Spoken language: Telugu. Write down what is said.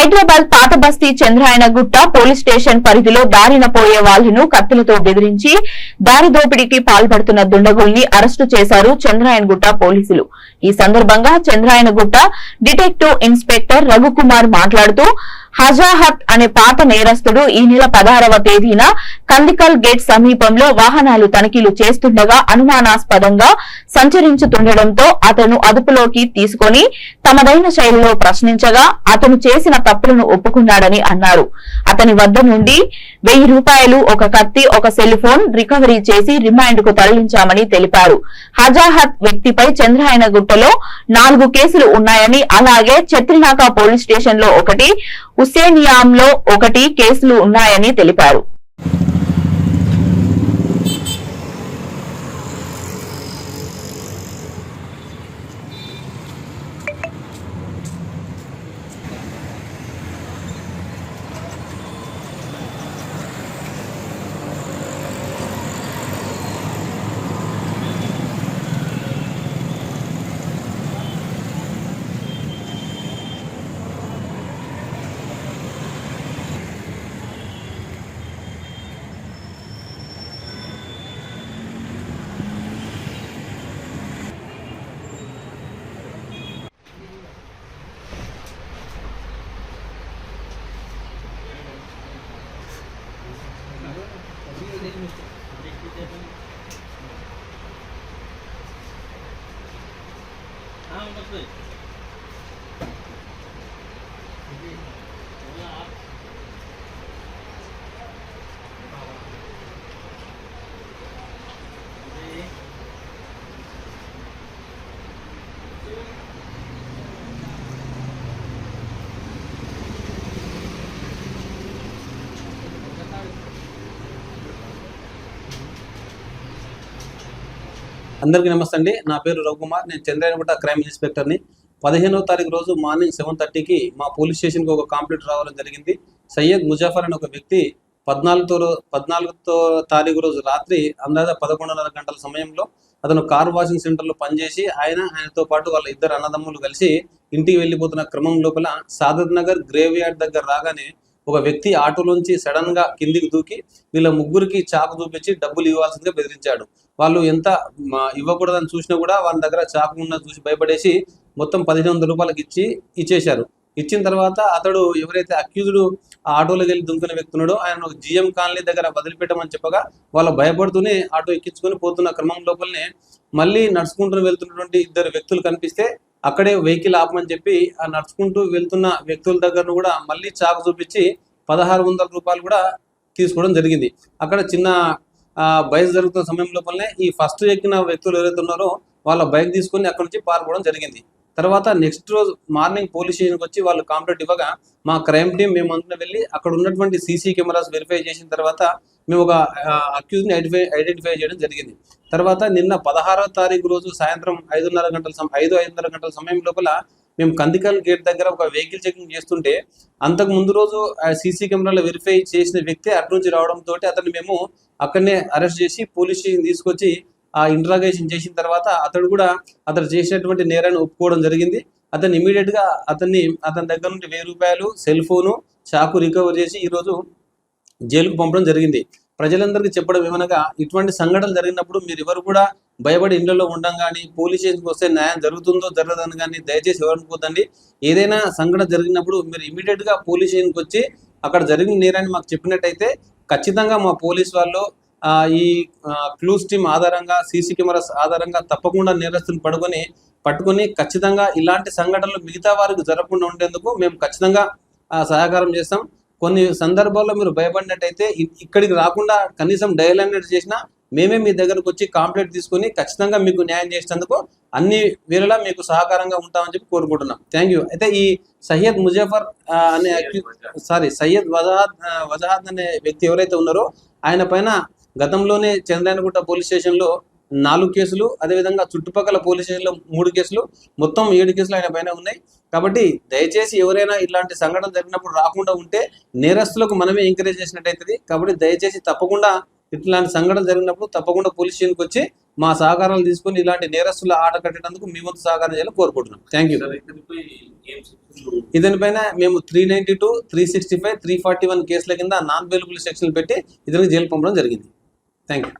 హైదరాబాద్ పాత బస్తీ చంద్రాయనగుట్ట పోలీస్ స్టేషన్ పరిధిలో దారిన పోయే వాళ్లను కత్తులతో బెదిరించి దారి దోపిడీకి పాల్పడుతున్న దుండగుల్ని అరెస్టు చేశారు చంద్రాయనగుట్ట పోలీసులు. ఈ సందర్భంగా చంద్రాయనగుట్ట డిటెక్టివ్ ఇన్స్పెక్టర్ రఘుకుమార్ మాట్లాడుతూ హజాహత్ అనే పాత నేరస్తుడు ఈ నెల 16వ తేదీన కందికల్ గేట్ సమీపంలో వాహనాలు తనిఖీలు చేస్తుండగా అనుమానాస్పదంగా సంచరించుతుండటంతో అతను అదుపులోకి తీసుకుని తమదైన శైలిలో ప్రశ్నించగా అతను చేసిన తప్పులను ఒప్పుకున్నాడని అన్నారు. అతని వద్ద నుండి 1000 రూపాయలు, ఒక కత్తి, ఒక సెల్ ఫోన్ రికవరీ చేసి రిమాండ్ కు తరలించామని తెలిపారు. హజాహత్ వ్యక్తిపై చంద్రాయనగుట్టలో 4 కేసులు ఉన్నాయని, అలాగే ఛత్రినాక పోలీస్ స్టేషన్ లో 1, హుసేనియాంలో 1 కేసులు ఉన్నాయని తెలిపారు. అందరికీ నమస్తే అండి. నా పేరు రఘుకుమార్. నేను చంద్రాయనగుట్ట క్రైమ్ ఇన్స్పెక్టర్ని. 15వ తారీఖు రోజు మార్నింగ్ 7:30కి మా పోలీస్ స్టేషన్కి ఒక కంప్లైంట్ రావడం జరిగింది. సయ్యద్ ముజాఫర్ అనే ఒక వ్యక్తి 14వ తారీఖు రోజు రాత్రి అందాజ 11:30 గంటల సమయంలో అతను కార్ వాషింగ్ సెంటర్లో పనిచేసి ఆయనతో పాటు వాళ్ళ 2 అన్నదమ్ములు కలిసి ఇంటికి వెళ్ళిపోతున్న క్రమం లోపల సాదత్ నగర్ గ్రేవ్ యార్డ్ దగ్గర రాగానే ఒక వ్యక్తి ఆటోలోంచి సడన్ గా కిందికి దూకి వీళ్ళ ముగ్గురికి చాకు చూపించి డబ్బులు ఇవ్వాల్సిందిగా బెదిరించాడు. వాళ్ళు ఎంత ఇవ్వకూడదని చూసినా కూడా వాళ్ళ దగ్గర చాకు ఉన్నది చూసి భయపడేసి మొత్తం 1500 రూపాయలకి ఇచ్చేశారు. ఇచ్చిన తర్వాత అతడు ఎవరైతే అక్యూజ్డ్ ఆటోలోకి వెళ్ళి దుంకునే వ్యక్తి ఉన్నాడో ఆయన జిఎం కాలనీ దగ్గర వదిలిపెట్టమని చెప్పగా వాళ్ళు భయపడుతూనే ఆటో ఎక్కించుకొని పోతున్న క్రమం లోపలనే మళ్ళీ నడుచుకుంటూ వెళ్తున్నటువంటి 2 వ్యక్తులు కనిపిస్తే అక్కడే వెహికల్ ఆపమని చెప్పి ఆ నడుచుకుంటూ వెళ్తున్న వ్యక్తుల దగ్గర కూడా మళ్ళీ చాకు చూపించి 1600 రూపాయలు కూడా తీసుకోవడం జరిగింది. అక్కడ చిన్న బైక్ జరుగుతున్న సమయం లోపలనే ఈ ఫస్ట్ ఎక్కిన వ్యక్తులు ఎవరైతే ఉన్నారో వాళ్ళ బైక్ తీసుకొని అక్కడ నుంచి పారిపోవడం జరిగింది. తర్వాత నెక్స్ట్ రోజు మార్నింగ్ పోలీస్ స్టేషన్కి వచ్చి వాళ్ళు కంప్లైంట్ ఇవ్వగా మా క్రైమ్ టీం మేమంతా వెళ్ళి అక్కడ ఉన్నటువంటి సీసీ కెమెరాస్ వెరిఫై చేసిన తర్వాత మేము ఒక అక్యూజ్ని ఐడెంటిఫై చేయడం జరిగింది. తర్వాత నిన్న 16వ తారీఖు రోజు సాయంత్రం 5:30 గంటల సమయం లోపల మేము కందికల్ గేట్ దగ్గర ఒక వెహికల్ చెకింగ్ చేస్తుంటే అంతకు ముందు రోజు సీసీ కెమెరాలో వెరిఫై చేసిన వ్యక్తి అటు నుంచి రావడంతో అతన్ని మేము అక్కడనే అరెస్ట్ చేసి పోలీస్ స్టేషన్ తీసుకొచ్చి ఆ ఇంట్రాగేషన్ చేసిన తర్వాత అతడు చేసినటువంటి నేరాన్ని ఒప్పుకోవడం జరిగింది. అతను ఇమీడియట్ గా అతని దగ్గర నుండి 1000 రూపాయలు, సెల్ ఫోను, చాకు రికవర్ చేసి ఈరోజు జైలుకు పంపడం జరిగింది. ప్రజలందరికీ చెప్పడం ఏమనగా ఇటువంటి సంఘటనలు జరిగినప్పుడు మీరు ఎవరు కూడా భయపడి ఇళ్లలో ఉండడం కానీ పోలీస్ స్టేషన్కి వస్తే న్యాయం జరుగుతుందో జరగదని కానీ దయచేసి ఎవరనుకోదండి. ఏదైనా సంఘటన జరిగినప్పుడు మీరు ఇమీడియట్ గా పోలీస్ స్టేషన్కి వచ్చి అక్కడ జరిగిన నేరాన్ని మాకు చెప్పినట్టయితే ఖచ్చితంగా మా పోలీస్ వాళ్ళు ఈ క్లూస్ టీమ్ ఆధారంగా సీసీ కెమెరాస్ ఆధారంగా తప్పకుండా నేరస్తుని పట్టుకొని ఖచ్చితంగా ఇలాంటి సంఘటనలు మిగతా వారికి జరగకుండా ఉండేందుకు మేము ఖచ్చితంగా సహకారం చేస్తాం. కొన్ని సందర్భాల్లో మీరు భయపడినట్టయితే ఇక్కడికి రాకుండా కనీసం డయల్ అనేది చేసినా మేమే మీ దగ్గరకు వచ్చి కంప్లైంట్ తీసుకొని ఖచ్చితంగా మీకు న్యాయం చేసేందుకు అన్ని వేళలా మీకు సహకారంగా ఉంటామని చెప్పి కోరుకుంటున్నాం. Thank you. అయితే ఈ సయ్యద్ ముజాఫర్ సయ్యద్ వజాహద్ అనే వ్యక్తి ఎవరైతే ఉన్నారో ఆయన పైన గతంలోనే చంద్రాయనగుట్ట పోలీస్ స్టేషన్లో 4 కేసులు, అదేవిధంగా చుట్టుపక్కల పోలీస్ స్టేషన్లో 3 కేసులు, మొత్తం 7 కేసులు ఆయన పైన ఉన్నాయి. కాబట్టి దయచేసి ఎవరైనా ఇలాంటి సంఘటన జరిగినప్పుడు రాకుండా ఉంటే నేరస్తులకు మనమే ఎంకరేజ్ చేసినట్టయితుంది. కాబట్టి దయచేసి తప్పకుండా ఇట్లాంటి సంఘటన జరిగినప్పుడు తప్పకుండా పోలీస్ స్టేషన్కి వచ్చి మా సహకారాలు తీసుకొని ఇలాంటి నేరస్తుల ఆట కట్టేందుకు మీ వంతు సహకారం చేయాలని కోరుకుంటున్నాం. Thank you. ఇతని పైన మేము 392, 365, 341 కేసుల కింద నాన్ బెయిలబుల్ సెక్షన్లు పెట్టి ఇతనికి జైలు పంపడం జరిగింది. Thank you.